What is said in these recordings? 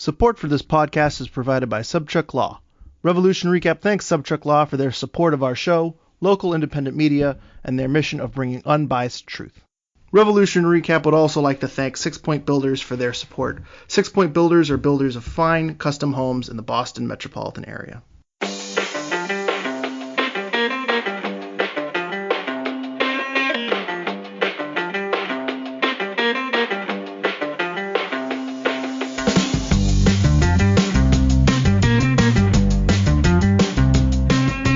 Support for this podcast is provided by Sobczak.Law. Revolution Recap thanks Sobczak.Law for their support of our show, local independent media, and their mission of bringing unbiased truth. Revolution Recap would also like to thank 6 Point Builders for their support. 6 Point Builders are builders of fine, custom homes in the Boston metropolitan area.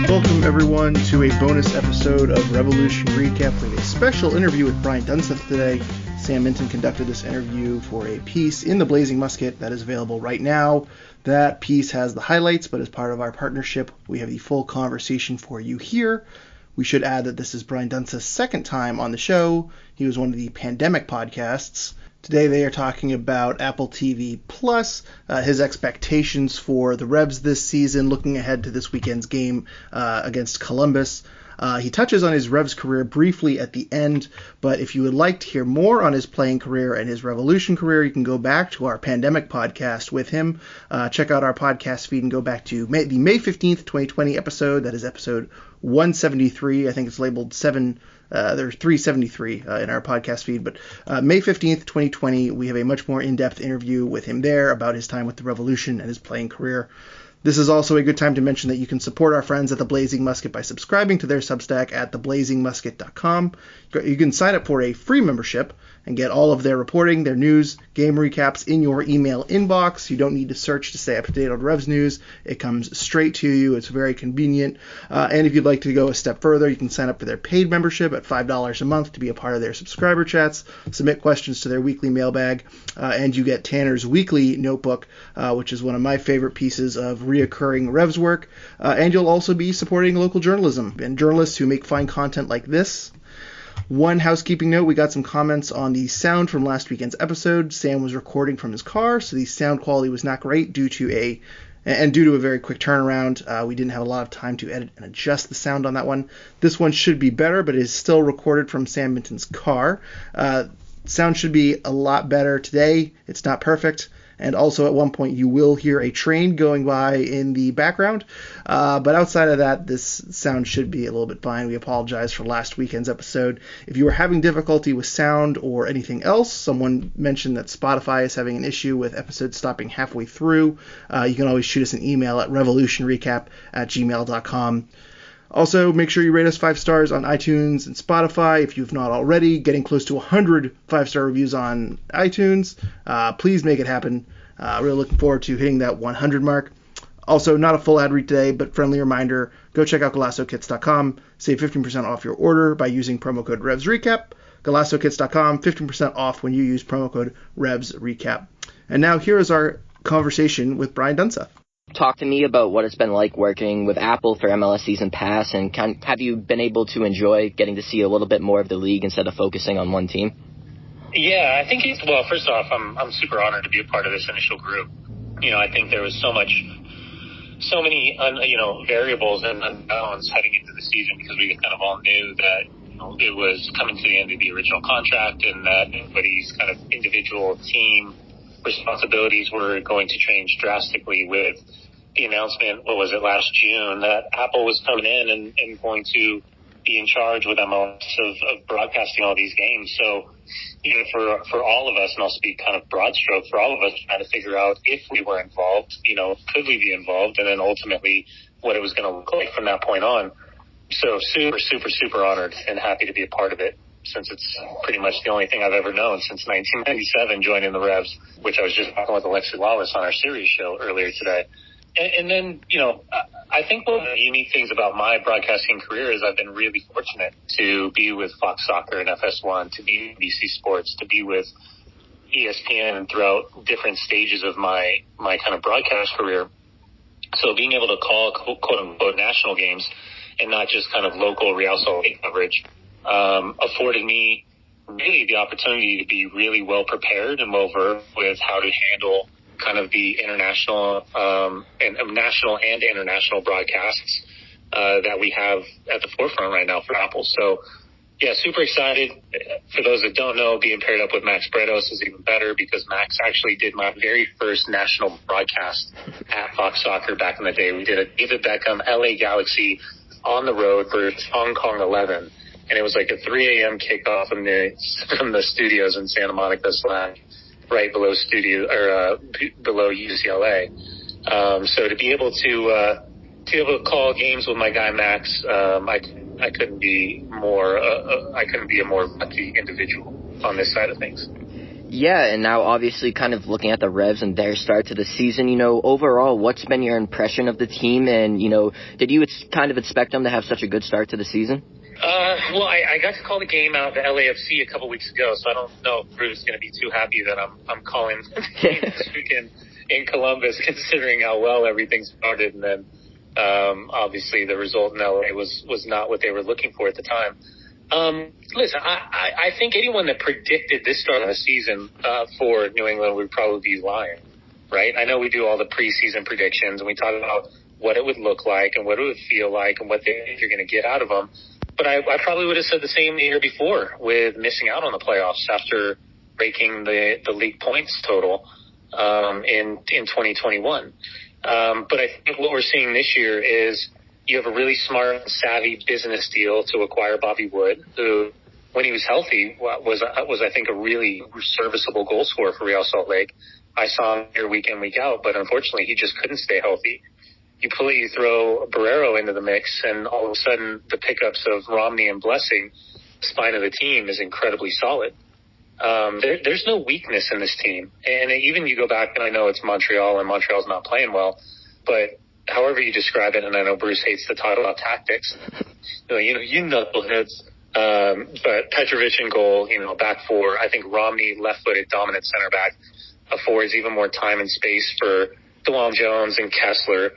Welcome, everyone, to a bonus episode of Revolution Recap with a special interview with Brian Dunseth today. Sam Minton conducted this interview for a piece in the Blazing Musket that is available right now. That piece has the highlights, but as part of our partnership, we have the full conversation for you here. We should add that this is Brian Dunseth's second time on the show. He was one of the pandemic podcasts. Today they are talking about Apple TV Plus, his expectations for the Revs this season, looking ahead to this weekend's game against Columbus. He touches on his Revs career briefly at the end, but if you would like to hear more on his playing career and his Revolution career, you can go back to our pandemic podcast with him. Check out our podcast feed and go back to the May 15th, 2020 episode. That is episode 173. I think it's labeled 373 in our podcast feed, but May 15th, 2020, we have a much more in-depth interview with him there about his time with the Revolution and his playing career. This is also a good time to mention that you can support our friends at the Blazing Musket by subscribing to their Substack at theblazingmusket.com. You can sign up for a free membership and get all of their reporting, their news, game recaps in your email inbox. You don't need to search to stay up to date on Revs news. It comes straight to you. It's very convenient. And if you'd like to go a step further, you can sign up for their paid membership at $5 a month to be a part of their subscriber chats, submit questions to their weekly mailbag, and you get Tanner's weekly notebook, which is one of my favorite pieces of reoccurring Revs work. And you'll also be supporting local journalism and journalists who make fine content like this. One housekeeping note, we got some comments on the sound from last weekend's episode. Sam was recording from his car, so the sound quality was not great due to a very quick turnaround. We didn't have a lot of time to edit and adjust the sound on that one. This one should be better, but it is still recorded from Sam Minton's car. Sound should be a lot better today. It's not perfect. And also at one point you will hear a train going by in the background. But outside of that, this sound should be a little bit fine. We apologize for last weekend's episode. If you are having difficulty with sound or anything else, someone mentioned that Spotify is having an issue with episodes stopping halfway through. You can always shoot us an email at revolutionrecap@gmail.com. Also, make sure you rate us 5 stars on iTunes and Spotify if you've not already. Getting close to 100 5-star reviews on iTunes. Please make it happen. Really looking forward to hitting that 100 mark. Also, not a full ad read today, but friendly reminder, go check out GalassoKits.com. Save 15% off your order by using promo code RevsRecap. GalassoKits.com, 15% off when you use promo code RevsRecap. And now here is our conversation with Brian Dunseth. Talk to me about what it's been like working with Apple for MLS Season Pass, and have you been able to enjoy getting to see a little bit more of the league instead of focusing on one team? Yeah, I think well, first off, I'm super honored to be a part of this initial group. I think there was so many variables and unknowns heading into the season because we kind of all knew that it was coming to the end of the original contract and that everybody's kind of individual team responsibilities were going to change drastically with the announcement, last June, that Apple was coming in and going to be in charge with MLS of broadcasting all these games. So, for all of us, and I'll speak kind of broad stroke, for all of us trying to figure out if we were involved, could we be involved, and then ultimately what it was going to look like from that point on. So super, super, super honored and happy to be a part of it, since it's pretty much the only thing I've ever known since 1997, joining the Revs, which I was just talking with Alexi Lawless on our series show earlier today. And then, I think one of the unique things about my broadcasting career is I've been really fortunate to be with Fox Soccer and FS1, to be with BC Sports, to be with ESPN throughout different stages of my kind of broadcast career. So being able to call quote-unquote national games and not just kind of local Real Salt Lake coverage afforded me really the opportunity to be really well prepared and well versed with how to handle kind of the international and national and international broadcasts that we have at the forefront right now for Apple. So Yeah, super excited. For those that don't know, being paired up with Max Bretos is even better because Max actually did my very first national broadcast at Fox Soccer back in the day. We did a David Beckham LA Galaxy on the road for Hong Kong 11. And it was like a 3 a.m. kickoff from the studios in Santa Monica, right below below UCLA. So to be able to call games with my guy Max, I couldn't be more a more lucky individual on this side of things. Yeah, and now obviously kind of looking at the Revs and their start to the season, overall, what's been your impression of the team? And, did you kind of expect them to have such a good start to the season? Well, I got to call the game out at LAFC a couple weeks ago, so I don't know if Bruce is going to be too happy that I'm calling the game this weekend in Columbus, considering how well everything started. And then, obviously, the result in LA was not what they were looking for at the time. Listen, I think anyone that predicted this start of the season for New England would probably be lying, right? I know we do all the preseason predictions, and we talk about what it would look like and what it would feel like and what they think you're going to get out of them. But I probably would have said the same the year before with missing out on the playoffs after breaking the league points total in 2021. But I think what we're seeing this year is you have a really smart, savvy business deal to acquire Bobby Wood, who, when he was healthy, was I think a really serviceable goal scorer for Real Salt Lake. I saw him here week in, week out, but unfortunately he just couldn't stay healthy. You throw Barrero into the mix, and all of a sudden the pickups of Romney and Blessing, the spine of the team, is incredibly solid. There's no weakness in this team. And even you go back, and I know it's Montreal, and Montreal's not playing well, but however you describe it, and I know Bruce hates to talk about tactics, you knuckleheads. But Petrovic in goal, back four. I think Romney, left-footed, dominant center back, affords even more time and space for DeLon Jones and Kessler.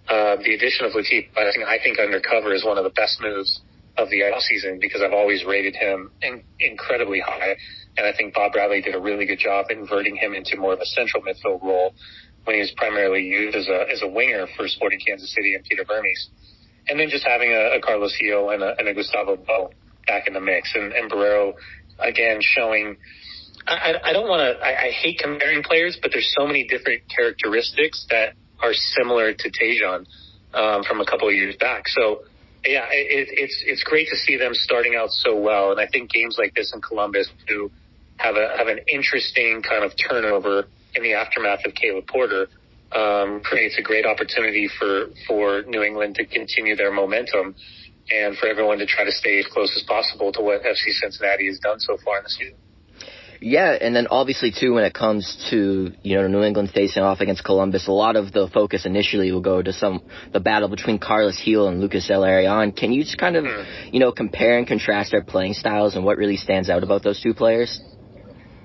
The addition of Latif, I think undercover is one of the best moves of the offseason because I've always rated him incredibly high. And I think Bob Bradley did a really good job inverting him into more of a central midfield role when he was primarily used as a winger for Sporting Kansas City and Peter Vermes. And then just having a Carlos Gil and a Gustavo Bo back in the mix. And Barrero, again, showing I hate comparing players, but there's so many different characteristics that are similar to Tejan from a couple of years back. So, yeah, it's great to see them starting out so well. And I think games like this in Columbus do have an interesting kind of turnover in the aftermath of Caleb Porter, creates a great opportunity for New England to continue their momentum and for everyone to try to stay as close as possible to what FC Cincinnati has done so far in the season. Yeah, and then obviously, too, when it comes to, New England facing off against Columbus, a lot of the focus initially will go to the battle between Carlos Gil and Lucas Elarion. Can you just kind of, compare and contrast their playing styles and what really stands out about those two players?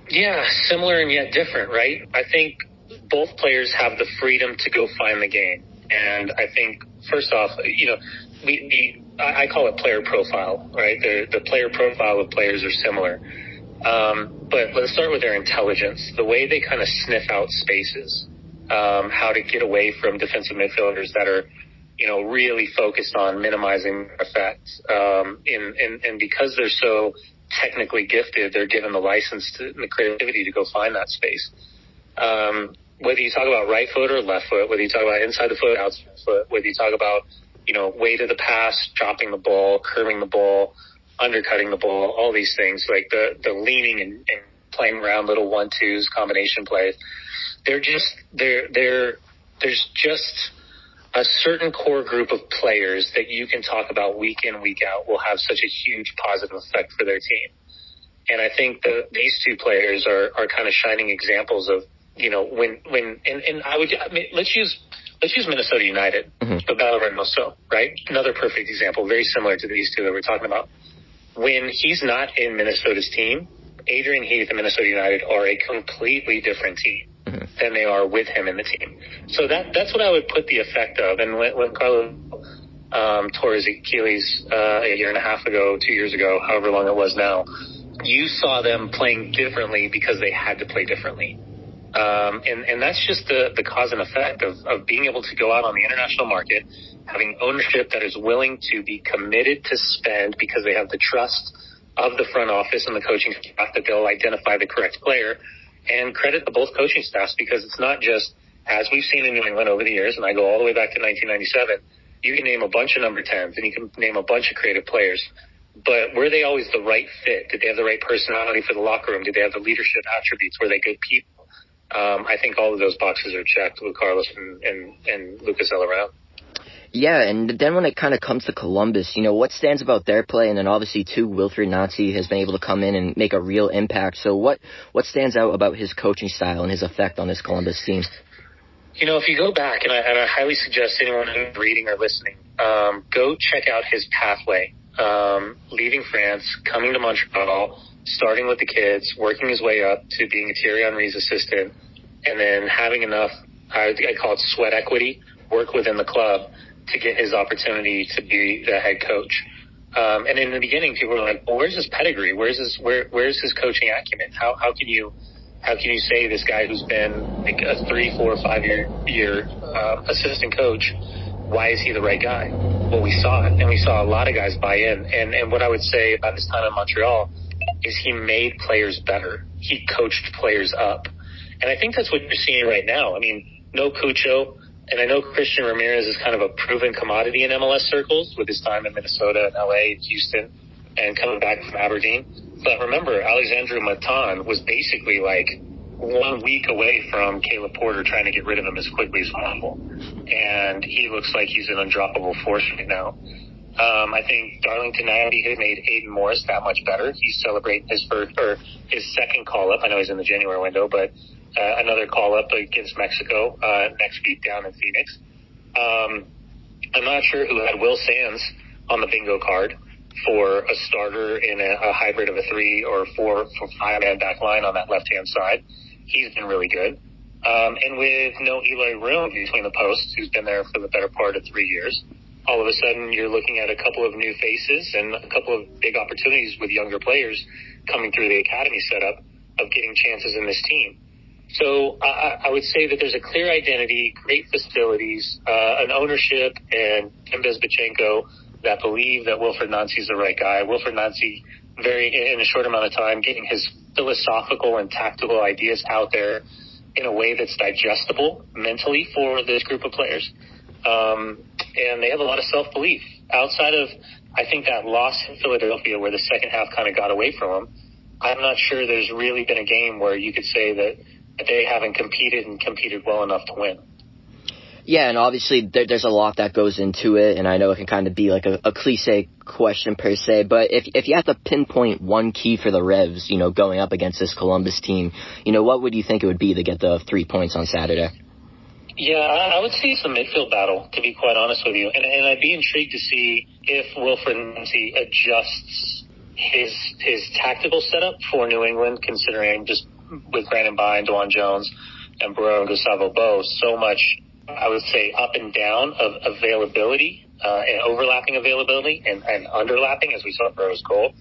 Yeah, similar and yet different, right? I think both players have the freedom to go find the game. And I think, first off, I call it player profile, right? The player profile of players are similar. But let's start with their intelligence, the way they kind of sniff out spaces, how to get away from defensive midfielders that are, really focused on minimizing effects. And because they're so technically gifted, they're given the license and the creativity to go find that space. Whether you talk about right foot or left foot, whether you talk about inside the foot, outside the foot, whether you talk about, weight of the pass, dropping the ball, curving the ball, undercutting the ball, all these things, like the leaning and playing around little 1-2s, combination plays. There's just a certain core group of players that you can talk about week in, week out will have such a huge positive effect for their team. And I think these two players are kind of shining examples of, let's use Minnesota United, the Battle of Reynoso, right? Another perfect example, very similar to these two that we're talking about. When he's not in Minnesota's team, Adrian Heath and Minnesota United are a completely different team than they are with him in the team. So that's what I would put the effect of. And when Carlo tore his Achilles a year and a half ago, 2 years ago, however long it was now, you saw them playing differently because they had to play differently. And that's just the cause and effect of being able to go out on the international market, having ownership that is willing to be committed to spend because they have the trust of the front office and the coaching staff that they'll identify the correct player, and credit to both coaching staffs, because it's not just, as we've seen in New England over the years, and I go all the way back to 1997, you can name a bunch of number 10s and you can name a bunch of creative players, but were they always the right fit? Did they have the right personality for the locker room? Did they have the leadership attributes? Were they good people? I think all of those boxes are checked with Carlos and Lucas Elorano. Yeah, and then when it kind of comes to Columbus, what stands about their play? And then obviously, too, Wilfried Nancy has been able to come in and make a real impact. So what stands out about his coaching style and his effect on this Columbus team? If you go back, and I highly suggest anyone who's reading or listening, go check out his pathway. Leaving France, coming to Montreal, starting with the kids, working his way up to being a Thierry Henry's assistant, and then having enough, I call it sweat equity, work within the club to get his opportunity to be the head coach. And in the beginning, people were like, well, where's his pedigree? Where's his coaching acumen? How can you say this guy who's been like a 3, 4, 5 year assistant coach, why is he the right guy? Well, we saw it, and we saw a lot of guys buy in. And what I would say about his time in Montreal is he made players better. He coached players up. And I think that's what you're seeing right now. I mean, no Cucho, and I know Christian Ramirez is kind of a proven commodity in MLS circles with his time in Minnesota and LA, Houston, and coming back from Aberdeen. But remember, Alexandru Matan was basically like 1 week away from Caleb Porter trying to get rid of him as quickly as possible. And he looks like he's an undroppable force right now. I think Darlington Nagbe has made Aiden Morris that much better. He's celebrating his second call-up. I know he's in the January window, but another call-up against Mexico next week down in Phoenix. I'm not sure who had Will Sands on the bingo card for a starter in a hybrid of a 3 or 4 for 5-man back line on that left-hand side. He's been really good. And with no Eloy Room between the posts, who's been there for the better part of 3 years, all of a sudden you're looking at a couple of new faces and a couple of big opportunities with younger players coming through the academy setup of getting chances in this team. So I would say that there's a clear identity, great facilities, an ownership, and Tim Bezbachenko that believe that Wilfried Nancy is the right guy. Wilfried Nancy, in a short amount of time, getting his philosophical and tactical ideas out there in a way that's digestible mentally for this group of players. And they have a lot of self-belief. Outside of, I think, that loss in Philadelphia where the second half kind of got away from them, I'm not sure there's really been a game where you could say that they haven't competed well enough to win. Yeah, and obviously there's a lot that goes into it, and I know it can kind of be like a cliche question per se, but if you have to pinpoint one key for the Revs, going up against this Columbus team, what would you think it would be to get the 3 points on Saturday? Yeah, I would say it's a midfield battle, to be quite honest with you. And I'd be intrigued to see if Wilfried Nancy adjusts his tactical setup for New England, considering just with Brandon Bye and DeJuan Jones and Burrow and Gustavo Bo, so much, I would say, up and down of availability and overlapping availability and underlapping, as we saw at Burrow's goal,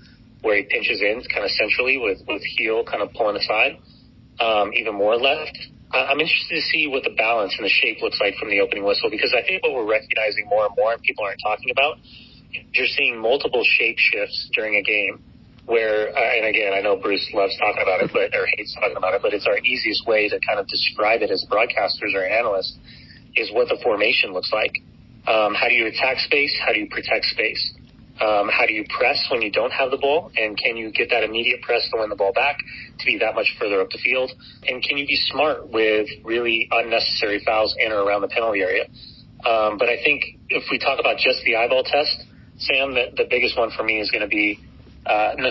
where he pinches in kind of centrally with heel kind of pulling aside, even more left. I'm interested to see what the balance and the shape looks like from the opening whistle, because I think what we're recognizing more and more and people aren't talking about, you're seeing multiple shape shifts during a game where, and again, I know Bruce loves talking about it, or hates talking about it, but it's our easiest way to kind of describe it as broadcasters or analysts, is what the formation looks like. How do you attack space? How do you protect space? How do you press when you don't have the ball? And can you get that immediate press to win the ball back to be that much further up the field? And can you be smart with really unnecessary fouls in or around the penalty area? But I think if we talk about just the eyeball test, Sam, the biggest one for me is going to be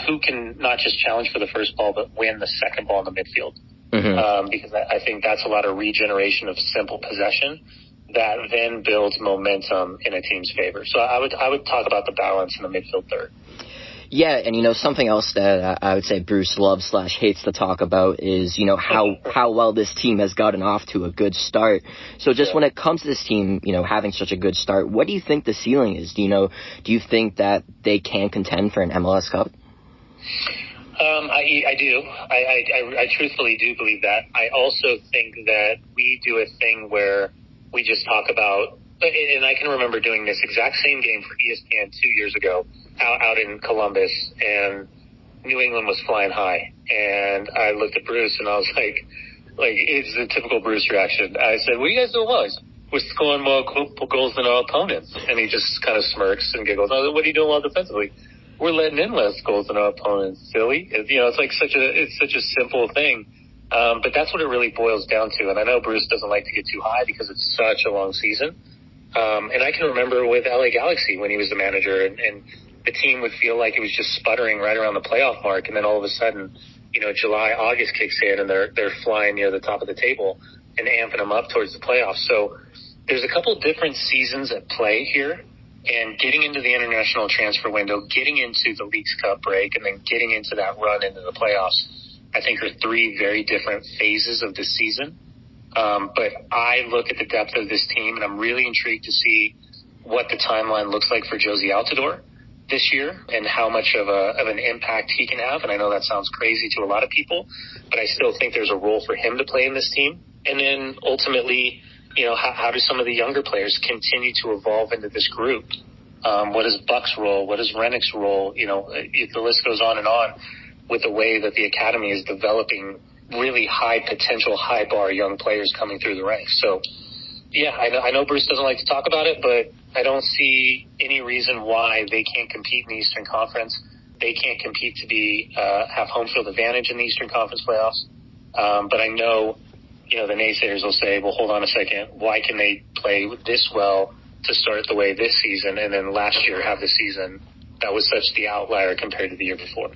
who can not just challenge for the first ball, but win the second ball in the midfield. Mm-hmm. Because I think that's a lot of regeneration of simple possession that then builds momentum in a team's favor. So I would talk about the balance in the midfield third. Yeah, and something else that I would say Bruce loves / hates to talk about is how well this team has gotten off to a good start. So just when it comes to this team, having such a good start, what do you think the ceiling is? Do you think that they can contend for an MLS Cup? I do. I truthfully do believe that. I also think that we do a thing where we just talk about, and I can remember doing this exact same game for ESPN 2 years ago out in Columbus, and New England was flying high. And I looked at Bruce and I was like, it's the typical Bruce reaction. I said, what are you guys doing well? He said, we're scoring more goals than our opponents. And he just kind of smirks and giggles. I said, what are you doing well defensively? We're letting in less goals than our opponents, silly. It's like it's such a simple thing. But that's what it really boils down to. And I know Bruce doesn't like to get too high because it's such a long season. And I can remember with LA Galaxy when he was the manager and the team would feel like it was just sputtering right around the playoff mark. And then all of a sudden, July, August kicks in and they're flying near the top of the table and amping them up towards the playoffs. So there's a couple different seasons at play here. And getting into the international transfer window, getting into the Leagues Cup break, and then getting into that run into the playoffs, I think are three very different phases of the season. But I look at the depth of this team, and I'm really intrigued to see what the timeline looks like for Josie Altidore this year and how much of an impact he can have. And I know that sounds crazy to a lot of people, but I still think there's a role for him to play in this team. And then ultimately, how do some of the younger players continue to evolve into this group? What is Buck's role? What is Rennick's role? The list goes on and on with the way that the academy is developing really high potential, high bar young players coming through the ranks. So, yeah, I know Bruce doesn't like to talk about it, but I don't see any reason why they can't compete in the Eastern Conference. They can't compete to have home field advantage in the Eastern Conference playoffs. But I know, the naysayers will say, well, hold on a second. Why can they play this well to start the way this season and then last year have the season that was such the outlier compared to the year before?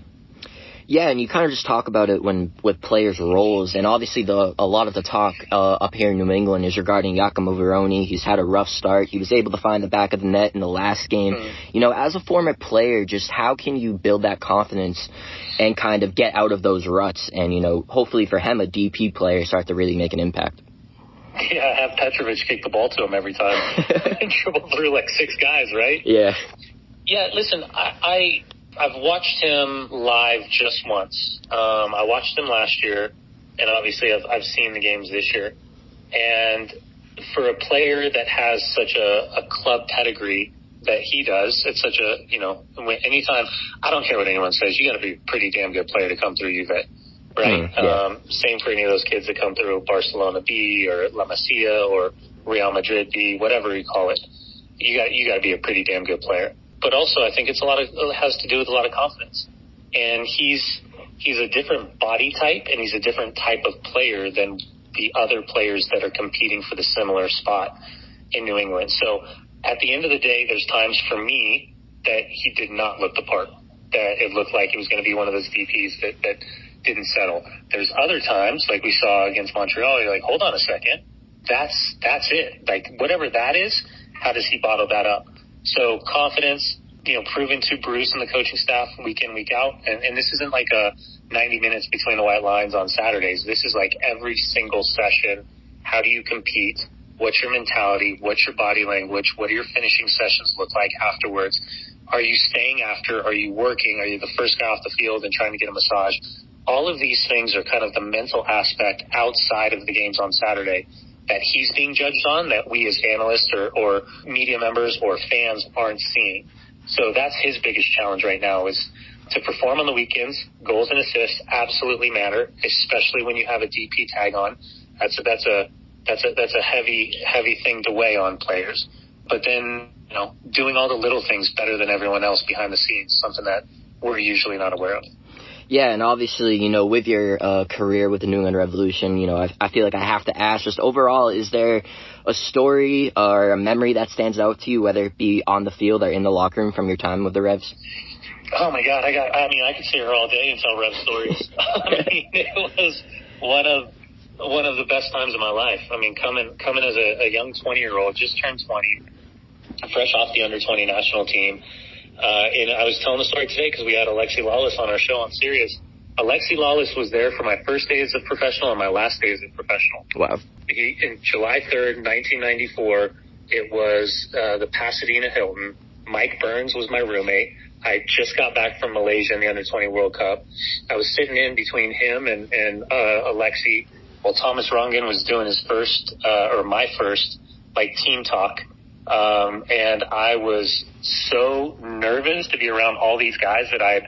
Yeah, and you kind of just talk about it with players' roles, and obviously a lot of the talk up here in New England is regarding Giacomo Veroni. He's had a rough start. He was able to find the back of the net in the last game. As a former player, just how can you build that confidence and kind of get out of those ruts and, hopefully for him, a DP player start to really make an impact? Yeah, have Petrovic kick the ball to him every time and dribble through like six guys, right? Yeah. Yeah, listen, I've watched him live just once. I watched him last year, and obviously I've seen the games this year. And for a player that has such a club pedigree that he does, it's such anytime, I don't care what anyone says, you got to be a pretty damn good player to come through Juve, right? Yeah. Same for any of those kids that come through Barcelona B or La Masia or Real Madrid B, whatever you call it. You got to be a pretty damn good player. But also, I think it has to do with a lot of confidence. And he's a different body type, and he's a different type of player than the other players that are competing for the similar spot in New England. So at the end of the day, there's times for me that he did not look the part, that it looked like he was going to be one of those DPs that didn't settle. There's other times, like we saw against Montreal, you're like, hold on a second, that's it. Like, whatever that is, how does he bottle that up? So confidence, proven to Bruce and the coaching staff week in, week out. And this isn't like a 90 minutes between the white lines on Saturdays. This is like every single session. How do you compete? What's your mentality? What's your body language? What do your finishing sessions look like afterwards? Are you staying after? Are you working? Are you the first guy off the field and trying to get a massage? All of these things are kind of the mental aspect outside of the games on Saturday that he's being judged on, that we as analysts or media members or fans aren't seeing. So that's his biggest challenge right now, is to perform on the weekends. Goals and assists absolutely matter, especially when you have a DP tag on. That's a heavy thing to weigh on players. But then, doing all the little things better than everyone else behind the scenes, something that we're usually not aware of. Yeah, and obviously, with your career with the New England Revolution, I feel like I have to ask, just overall, is there a story or a memory that stands out to you, whether it be on the field or in the locker room from your time with the Revs? Oh my God, I could sit here all day and tell Rev stories. It was one of the best times of my life. Coming as a young 20-year-old, just turned 20, fresh off the under-20 national team. And I was telling the story today because we had Alexi Lawless on our show on Sirius. Alexi Lawless was there for my first day as a professional and my last day as a professional. Wow. In July 3rd, 1994, it was the Pasadena Hilton. Mike Burns was my roommate. I just got back from Malaysia in the Under-20 World Cup. I was sitting in between him and Alexi while Thomas Rongen was doing his first, or my first, team talk. And I was so nervous to be around all these guys that I'd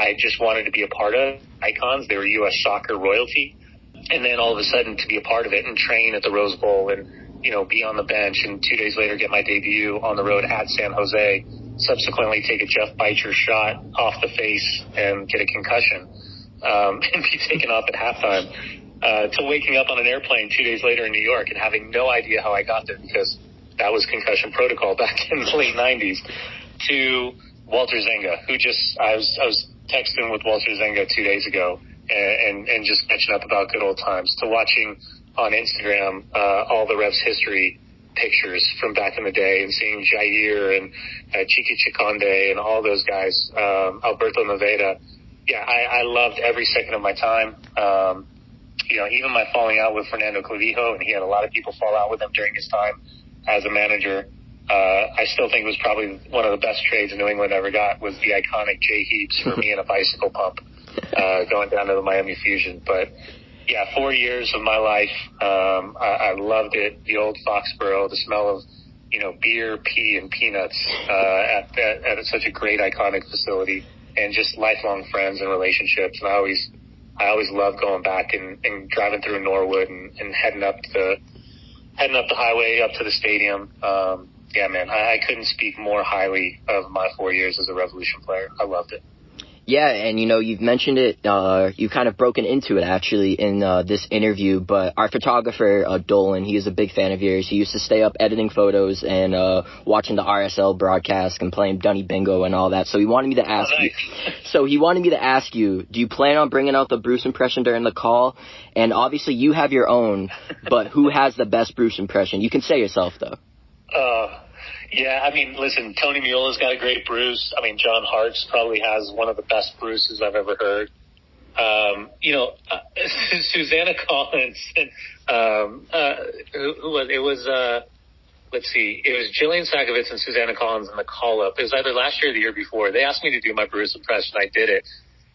I just wanted to be a part of. Icons, they were U.S. soccer royalty. And then all of a sudden to be a part of it and train at the Rose Bowl and, be on the bench, and 2 days later get my debut on the road at San Jose, subsequently take a Jeff Beitcher shot off the face and get a concussion, and be taken off at halftime, to waking up on an airplane 2 days later in New York and having no idea how I got there, because that was concussion protocol back in the late 90s, to Walter Zenga, who I was texting with Walter Zenga 2 days ago and just catching up about good old times, to watching on Instagram all the Revs history pictures from back in the day and seeing Jair and Chiqui Chiconde and all those guys, Alberto Neveda. Yeah, I loved every second of my time. Even my falling out with Fernando Clavijo, and he had a lot of people fall out with him during his time as a manager. I still think it was probably one of the best trades New England ever got, was the iconic Jay Heaps for me and a bicycle pump going down to the Miami Fusion. But yeah, 4 years of my life. I loved it. The old Foxborough, the smell of, beer, pee, and peanuts at such a great, iconic facility, and just lifelong friends and relationships. And I always loved going back and driving through Norwood and heading up the highway up to the stadium. Yeah, man, I couldn't speak more highly of my 4 years as a Revolution player. I loved it. Yeah, and you've mentioned it, you've kind of broken into it actually in this interview, but our photographer, Dolan, he is a big fan of yours. He used to stay up editing photos and watching the RSL broadcast and playing Dunny Bingo and all that. So he wanted me to ask you, do you plan on bringing out the Bruce impression during the call? And obviously you have your own, but who has the best Bruce impression? You can say yourself, though. Yeah, listen, Tony Mueller's got a great Bruce. John Hart's probably has one of the best Bruces I've ever heard. Susanna Collins, it was Jillian Sakovitz and Susanna Collins in the call-up. It was either last year or the year before. They asked me to do my Bruce impression. I did it.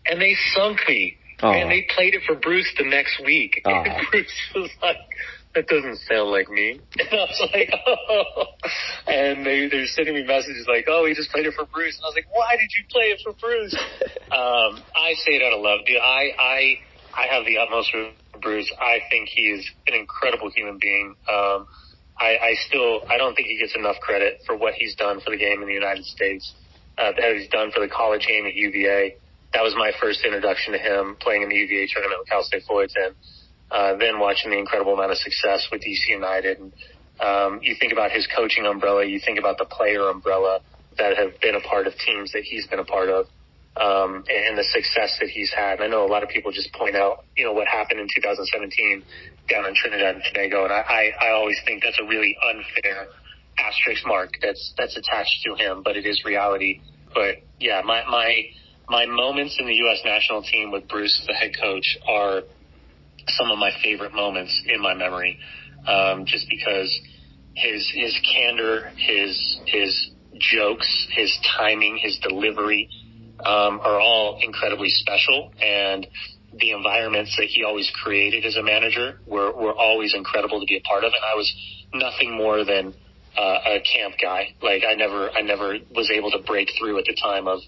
And they sunk me. Aww. And they played it for Bruce the next week. Aww. And Bruce was like, that doesn't sound like me. And I was like, oh. And they're sending me messages like, oh, he just played it for Bruce. And I was like, why did you play it for Bruce? I say it out of love, dude. I have the utmost for Bruce. I think he is an incredible human being. I don't think he gets enough credit for what he's done for the game in the United States, that he's done for the college game at UVA. That was my first introduction to him, playing in the UVA tournament with Cal State Fullerton. Then watching the incredible amount of success with DC United. And you think about his coaching umbrella, you think about the player umbrella that have been a part of teams that he's been a part of, and the success that he's had. And I know a lot of people just point out, what happened in 2017 down in Trinidad and Tobago. And I always think that's a really unfair asterisk mark that's attached to him, but it is reality. But yeah, my moments in the U.S. national team with Bruce as the head coach are some of my favorite moments in my memory, just because his candor, his jokes, his timing, his delivery are all incredibly special, and the environments that he always created as a manager were always incredible to be a part of. And I was nothing more than a camp guy. Like I never was able to break through at the time of,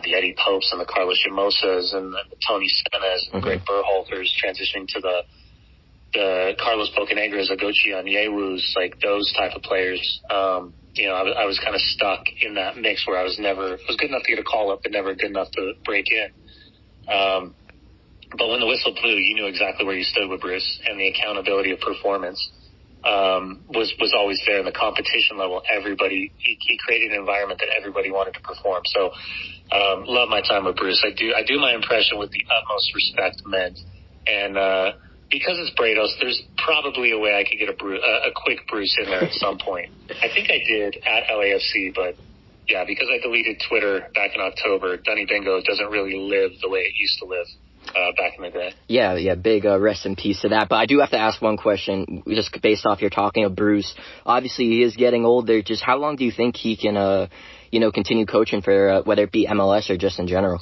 the Eddie Popes and the Carlos Llamosas and the Tony Senes and the Greg Berhalters transitioning to the Carlos Bocanegras, Agochi Onyewus, like those type of players. I was kind of stuck in that mix where I was good enough to get a call up, but never good enough to break in. But when the whistle blew, you knew exactly where you stood with Bruce, and the accountability of performance was always there. In the competition level, he created an environment that everybody wanted to perform. So, love my time with Bruce. I do my impression with the utmost respect meant. And, because it's Brados, there's probably a way I could get a quick Bruce in there at some point. I think I did at LAFC, but yeah, because I deleted Twitter back in October, Dunny Bingo doesn't really live the way it used to live. Back in the day. Yeah, big rest in peace to that. But I do have to ask one question, just based off your talking of Bruce. Obviously, he is getting older. Just how long do you think he can, continue coaching for, whether it be MLS or just in general?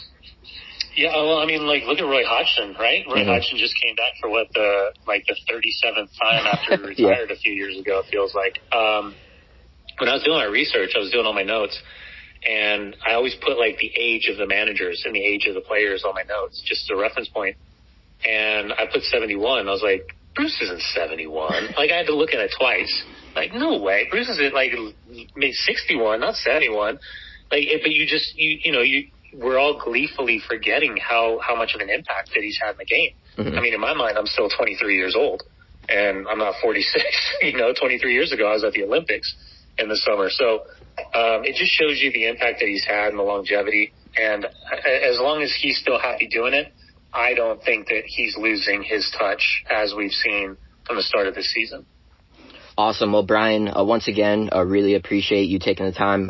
Yeah, well, look at Roy Hodgson, right? Roy Hodgson just came back for the 37th time after he retired a few years ago, it feels like. When I was doing my research, I was doing all my notes, And I always put like the age of the managers and the age of the players on my notes, just as a reference point. And I put 71. I was like, Bruce isn't 71. Like, I had to look at it twice. Like, no way. Bruce is at like mid 61, not 71. Like, but we're all gleefully forgetting how much of an impact that he's had in the game. Mm-hmm. I mean, in my mind, I'm still 23 years old, and I'm not 46. 23 years ago, I was at the Olympics in the summer. So it just shows you the impact that he's had and the longevity. And as long as he's still happy doing it, I don't think that he's losing his touch as we've seen from the start of this season. Awesome. Well, Brian, once again, really appreciate you taking the time